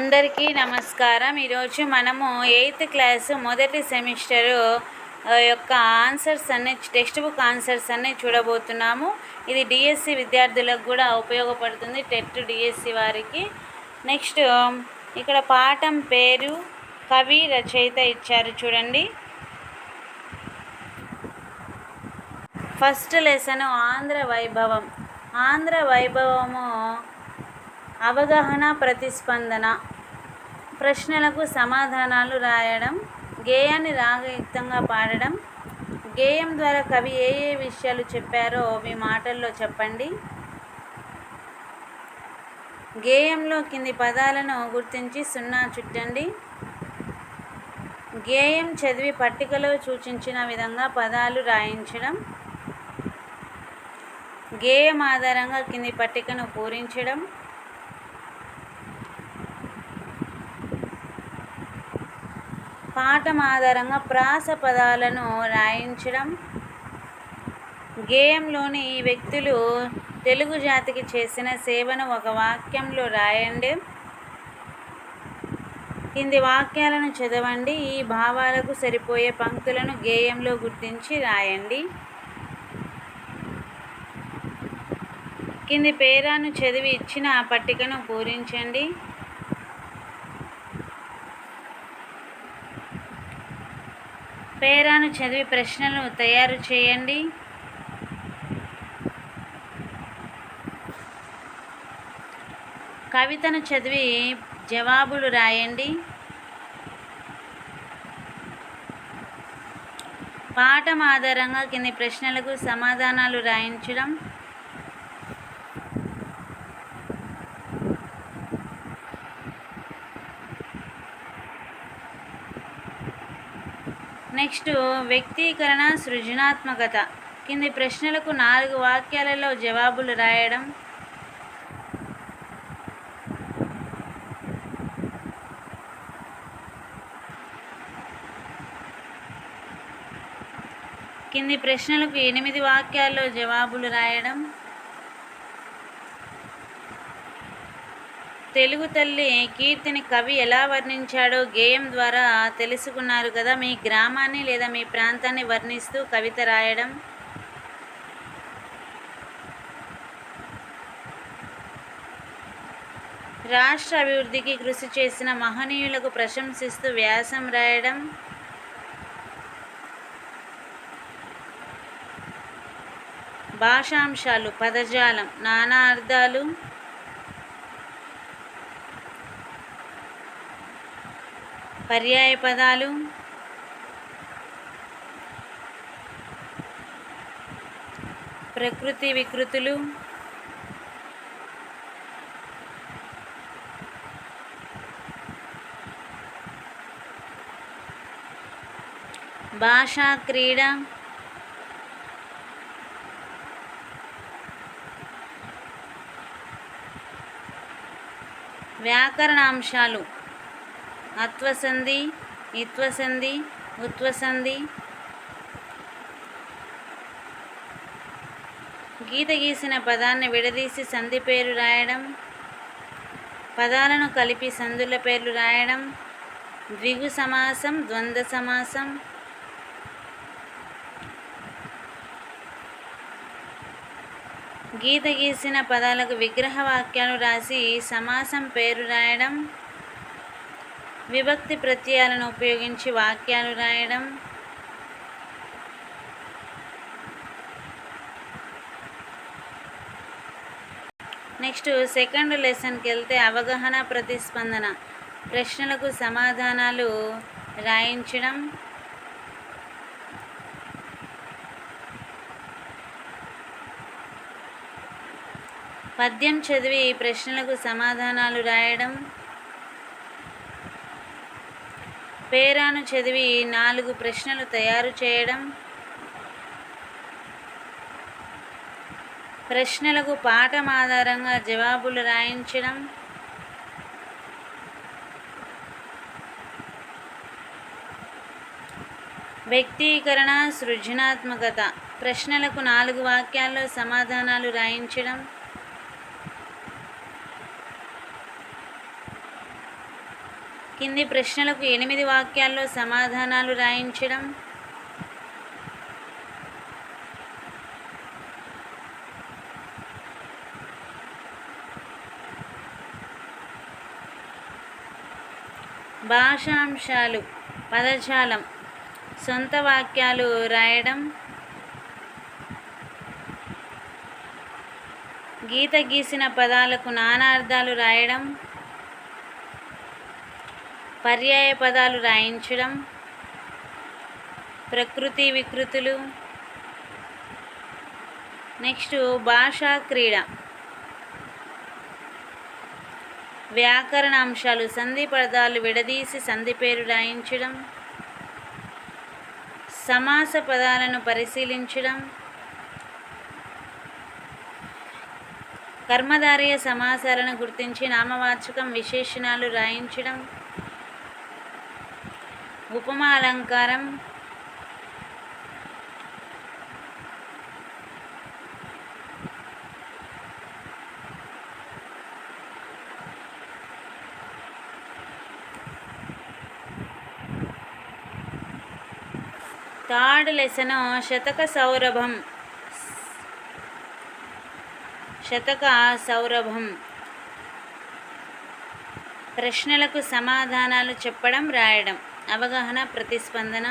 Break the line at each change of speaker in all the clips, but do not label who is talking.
అందరికీ నమస్కారం. ఈరోజు మనము 8th క్లాసు మొదటి సెమిస్టరు యొక్క ఆన్సర్స్ అన్నీ టెక్స్ట్ బుక్ ఆన్సర్స్ అన్నీ చూడబోతున్నాము. ఇది డిఎస్సి విద్యార్థులకు కూడా ఉపయోగపడుతుంది, టెట్ డిఎస్సి వారికి. నెక్స్ట్ ఇక్కడ పాఠం పేరు, కవి, రచయిత ఇచ్చారు చూడండి. ఫస్ట్ లెసను ఆంధ్ర వైభవం. ఆంధ్ర వైభవము అవగాహన, ప్రతిస్పందన, ప్రశ్నలకు సమాధానాలు రాయడం, గేయాన్ని రాగయుక్తంగా పాడడం. గేయం ద్వారా కవి ఏ ఏ విషయాలు చెప్పారో మీ మాటల్లో చెప్పండి. గేయంలో కింది పదాలను గుర్తించి 0 చుట్టండి. గేయం చదివి పట్టికలో సూచించిన విధంగా పదాలు రాయించడం. గేయం ఆధారంగా కింది పట్టికను పూరించడం. పాఠం ఆధారంగా ప్రాస పదాలను రాయించడం. గేయంలోని ఈ వ్యక్తులు తెలుగు జాతికి చేసిన సేవను ఒక వాక్యంలో రాయండి. కింది వాక్యాలను చదవండి. ఈ భావాలకు సరిపోయే పంక్తులను గేయంలో గుర్తించి రాయండి. కింది పేరాను చదివి ఇచ్చిన పట్టికను పూరించండి. పేరాను చదివి ప్రశ్నలు తయారు చేయండి. కవితను చదివి జవాబులు రాయండి. పాఠం ఆధారంగా కింది ప్రశ్నలకు సమాధానాలు రాయించడం. నెక్స్ట్ వ్యక్తీకరణ, సృజనాత్మకత. కింది ప్రశ్నలకు 4 వాక్యాలలో జవాబులు రాయడం. కింది ప్రశ్నలకు 8 వాక్యాల్లో జవాబులు రాయడం. తెలుగు తల్లి కీర్తిని కవి ఎలా వర్ణించాడో గేయం ద్వారా తెలుసుకున్నారు కదా. మీ గ్రామాన్ని లేదా మీ ప్రాంతాన్ని వర్ణిస్తూ కవిత రాయడం. రాష్ట్ర అభివృద్ధికి కృషి చేసిన మహనీయులకు ప్రశంసిస్తూ వ్యాసం రాయడం. భాషాంశాలు, పదజాలం, నానా అర్థాలు, పర్యాయ పదాలు, ప్రకృతి వికృతులు, భాషా క్రీడ, వ్యాకరణాంశాలు, అత్వసంధి, ఇత్వసంధి, ఉత్వసంధి. గీత గీసిన పదాన్ని విడదీసి సంధి పేరు రాయడం. పదాలను కలిపి సందుల పేర్లు రాయడం. ద్విగు సమాసం, ద్వంద్వ సమాసం. గీత గీసిన పదాలకు విగ్రహ వాక్యాలు రాసి సమాసం పేరు రాయడం. విభక్తి ప్రత్యయాలను ఉపయోగించి వాక్యాలు రాయడం. నెక్స్ట్ సెకండ్ లెసన్కి వెళ్తే అవగాహన, ప్రతిస్పందన, ప్రశ్నలకు సమాధానాలు రాయించడం. పద్యం చదివి ప్రశ్నలకు సమాధానాలు రాయడం. పేరాను చదివి 4 ప్రశ్నలు తయారు చేయడం. ప్రశ్నలకు పాఠం ఆధారంగా జవాబులు రాయించడం. వ్యక్తీకరణ, సృజనాత్మకత. ప్రశ్నలకు 4 వాక్యాల్లో సమాధానాలు రాయించడం. కింది ప్రశ్నలకు 8 వాక్యాల్లో సమాధానాలు రాయించడం. భాషాంశాలు, పదజాలం, సొంత వాక్యాలు రాయడం. గీత గీసిన పదాలకు నానార్థాలు రాయడం. పర్యాయ పదాలు రాయించడం. ప్రకృతి వికృతులు. నెక్స్ట్ భాషా క్రీడ. వ్యాకరణాంశాలు, సంధి పదాలు విడదీసి సంధి పేరు రాయించడం. సమాస పదాలను పరిశీలించడం. కర్మధారయ సమాసాలను గుర్తించి నామవాచకం విశేషణాలు రాయించడం. ఉపమా అలంకారం. థర్డ్ లెసన్ శతక సౌరభం. శతక సౌరభం. ప్రశ్నలకు సమాధానాలు చెప్పడం, రాయడం. అవగాహన, ప్రతిస్పందన.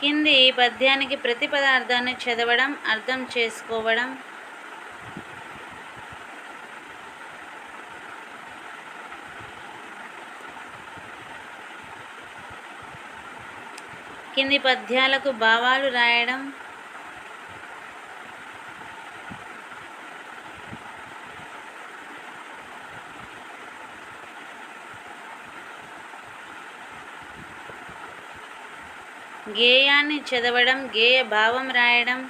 కింది పద్యానికి ప్రతి పదార్థాన్ని చదవడం, అర్థం చేసుకోవడం. కింది పద్యాలకు భావాలు రాయడం. గేయాన్ని చదవడం, గేయ భావం రాయడం.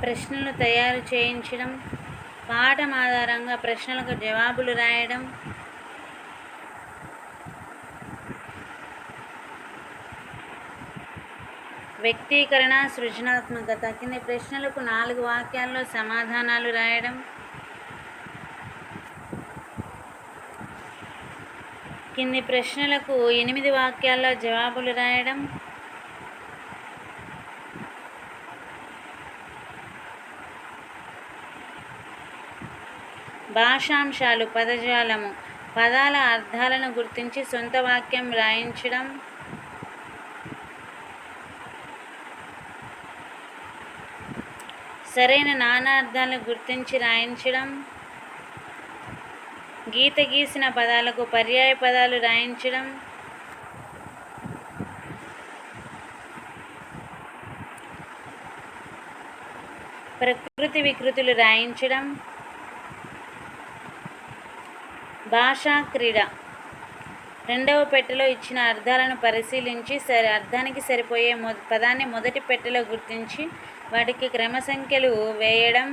ప్రశ్నలు తయారు చేయించడం. పాఠం ఆధారంగా ప్రశ్నలకు జవాబులు రాయడం. వ్యక్తీకరణ, సృజనాత్మకత. కింది ప్రశ్నలకు 4 వాక్యాల్లో సమాధానాలు రాయడం. కింది ప్రశ్నలకు 8 వాక్యాల్లో జవాబులు రాయడం. భాషాంశాలు, పదజాలము. పదాల అర్థాలను గుర్తించి సొంత వాక్యం రాయించడం. సరైన నానార్థాలను గుర్తించి రాయించడం. గీత గీసిన పదాలకు పర్యాయ పదాలు రాయించడం. ప్రకృతి వికృతులు రాయించడం. భాషా క్రీడ. రెండవ పెట్టెలో ఇచ్చిన అర్థాలను పరిశీలించి అర్థానికి సరిపోయే పదాన్ని మొదటి పెట్టెలో గుర్తించి వాటికి క్రమ సంఖ్యలు వేయడం.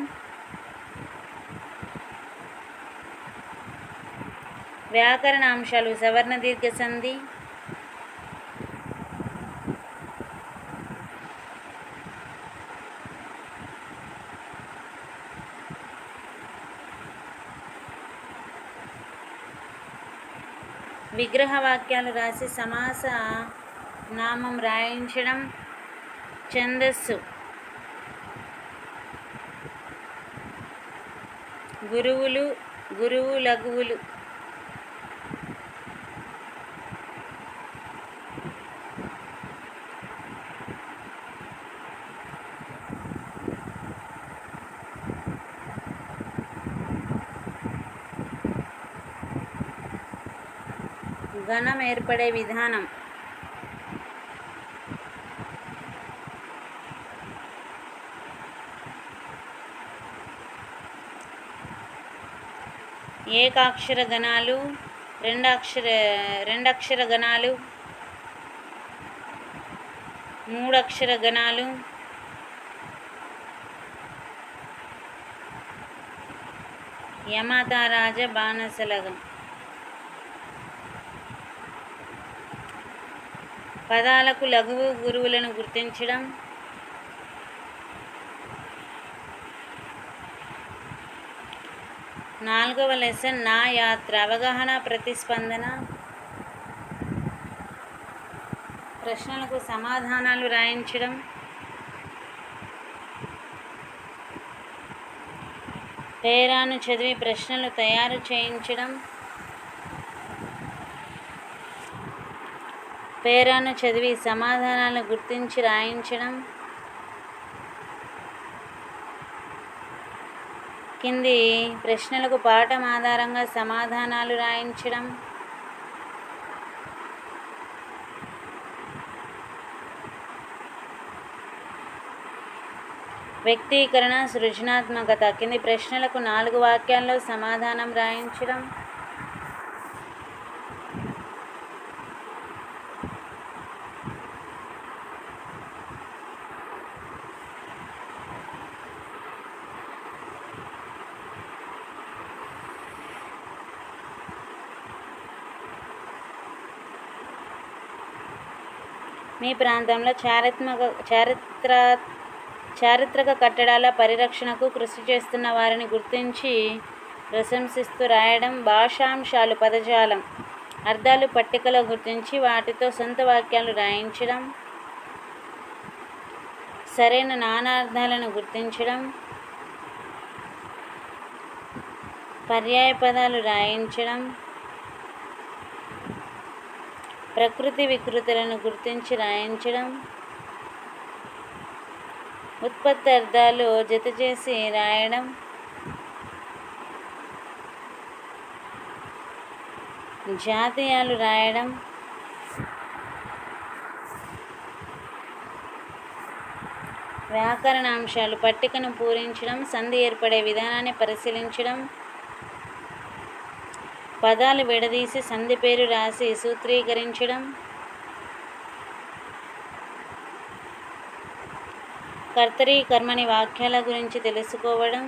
వ్యాకరణ అంశాలు, సవర్ణ దీర్ఘ సంధి. విగ్రహ వాక్యాలు రాసి సమాస నామం రాయించడం. ఛందస్సు. గురువులు, గురువు లఘువులు. గణం ఏర్పడే విధానం. ఏకాక్షర గణాలు, రెండక్షర గణాలు, 3 అక్షర గణాలు, యమతారాజ బాణసలగం. పదాలకు లఘువు గురువులను గుర్తించడం. నాలుగవ లెసన్ నా యాత్ర అవగాహన ప్రతిస్పందన. ప్రశ్నలకు సమాధానాలు రాయించడం. పేరాను చదివి ప్రశ్నలు తయారు చేయించడం. పేరాను చదివి సమాధానాలు గుర్తించి రాయించడం. కింది ప్రశ్నలకు పాఠం ఆధారంగా సమాధానాలు రాయించడం. వ్యక్తీకరణ సృజనాత్మకత. కింది ప్రశ్నలకు 4 వాక్యాల్లో సమాధానం రాయించడం. మీ ప్రాంతంలో చారిత్రక కట్టడాల పరిరక్షణకు కృషి చేస్తున్న వారిని గుర్తించి ప్రశంసిస్తూ రాయడం. భాషాంశాలు పదజాలం అర్థాలు పట్టికలో గుర్తించి వాటితో సొంత వాక్యాలు రాయించడం. సరైన నానార్థాలను గుర్తించడం. పర్యాయ పదాలు రాయించడం. ప్రకృతి వికృతులను గుర్తించి రాయించడం. ఉత్పత్తి అర్థాలు జతచేసి రాయడం. జాతీయాలు రాయడం. వ్యాకరణాంశాలు పట్టికను పూరించడం. సంధి ఏర్పడే విధానాన్ని పరిశీలించడం. పదాలు విడదీసి సంధి పేరు రాసి సూత్రీకరించడం. కర్తరి కర్మని వాక్యాల గురించి తెలుసుకోవడం.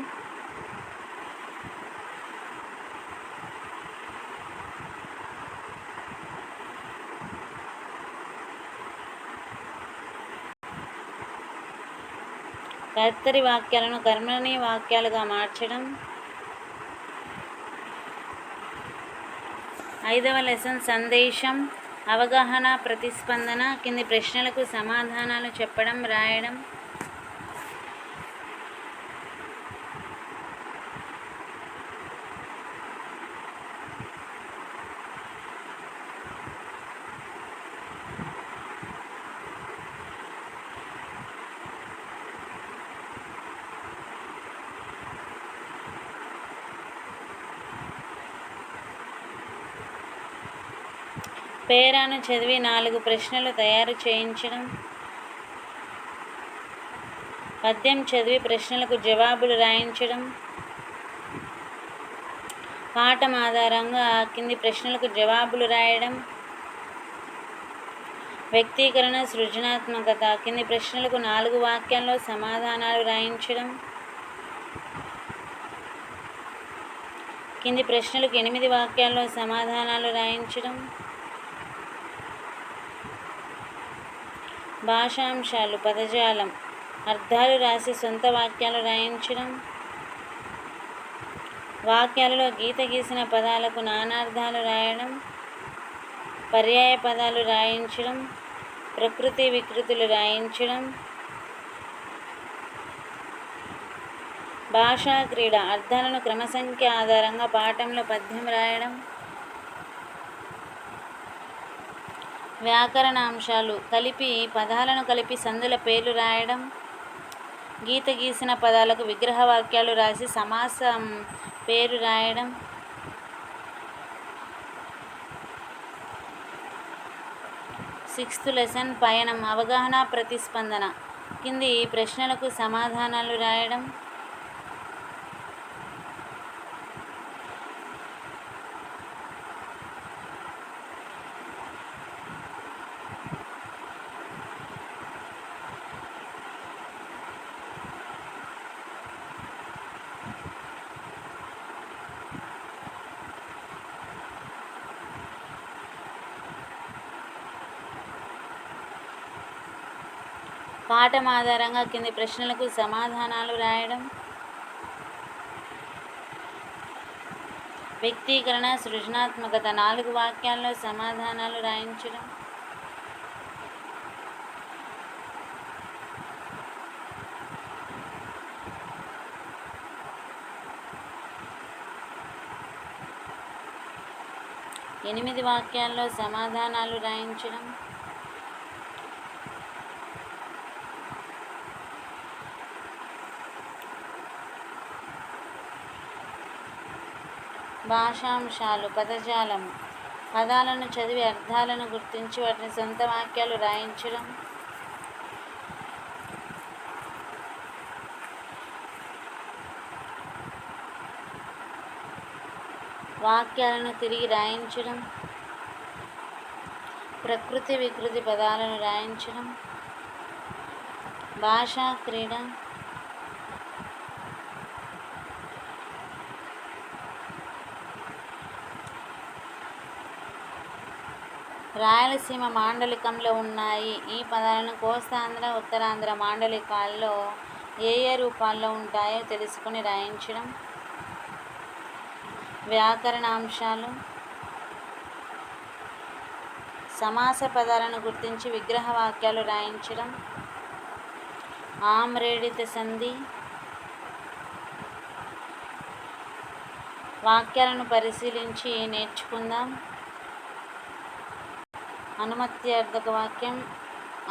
కర్తరి వాక్యాలను కర్మని వాక్యాలుగా మార్చడం. 5వ లెసన్ సందేశం అవగాహన ప్రతిస్పందన. కింది ప్రశ్నలకు సమాధానాలు చెప్పడం రాయడం. పేరాను చదివి 4 ప్రశ్నలు తయారు చేయించడం. పద్యం చదివి ప్రశ్నలకు జవాబులు రాయించడం. పాఠం ఆధారంగా కింది ప్రశ్నలకు జవాబులు రాయడం. వ్యక్తీకరణ సృజనాత్మకత. కింది ప్రశ్నలకు 4 వాక్యాల్లో సమాధానాలు రాయించడం. కింది ప్రశ్నలకు 8 వాక్యాల్లో సమాధానాలు రాయించడం. భాషాంశాలు పదజాలం అర్థాలు రాసి సొంత వాక్యాలు రాయించడం. వాక్యాలలో గీత గీసిన పదాలకు నానార్థాలు రాయడం. పర్యాయ పదాలు రాయించడం. ప్రకృతి వికృతులు రాయించడం. భాషా క్రీడ అర్థాలను క్రమసంఖ్య ఆధారంగా పాఠంలో పద్యం రాయడం. వ్యాకరణాంశాలు పదాలను కలిపి సందుల పేర్లు రాయడం. గీత గీసిన పదాలకు విగ్రహ వాక్యాలు రాసి సమాసం పేరు రాయడం. 6th లెసన్ పయనం అవగాహన ప్రతిస్పందన. కింది ప్రశ్నలకు సమాధానాలు రాయడం. పాఠం ఆధారంగా కింది ప్రశ్నలకు సమాధానాలు రాయడం. వ్యక్తీకరణ, సృజనాత్మకత 4 వాక్యాల్లో సమాధానాలు రాయించడం. ఎనిమిది వాక్యాల్లో సమాధానాలు రాయించడం. భాషాంశాలు, పదజాలము, పదాలను చదివి అర్థాలను గుర్తించి వాటిని సొంత వాక్యాలు రాయించడం. వాక్యాలను తిరిగి రాయించడం. ప్రకృతి వికృతి పదాలను రాయించడం. భాషా క్రీడ. రాయలసీమ మాండలికంలో ఉన్నాయి. ఈ పదాలను కోస్తాంధ్ర, ఉత్తరాంధ్ర మాండలికాల్లో ఏ ఏ రూపాల్లో ఉంటాయో తెలుసుకుని రాయించడం. వ్యాకరణాంశాలు, సమాస పదాలను గుర్తించి విగ్రహ వాక్యాలు రాయించడం. ఆమ్రేడిత సంధి. వాక్యాలను పరిశీలించి నేర్చుకుందాం. అనుమత్యార్థక వాక్యం,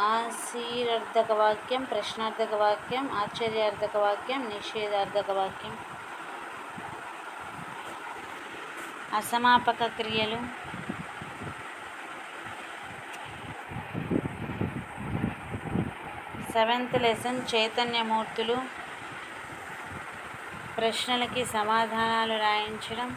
ఆశీర్వార్థక వాక్యం, ప్రశ్నార్థక వాక్యం, ఆశ్చర్యార్థక వాక్యం, నిషేధార్థక వాక్యం. అసమాపక క్రియలు. సెవెంత్ లెసన్ చైతన్యమూర్తులు. ప్రశ్నలకి సమాధానాలు రాయించడం.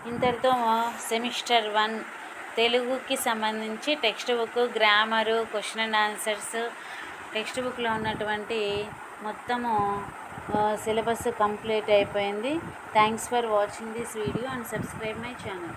ఇంతటితో సెమిస్టర్ 1 తెలుగుకి సంబంధించి text book, grammar, question and answers, text బుక్లో ఉన్నటువంటి మొత్తము సిలబస్ కంప్లీట్ అయిపోయింది. Thanks for watching this video and subscribe my channel.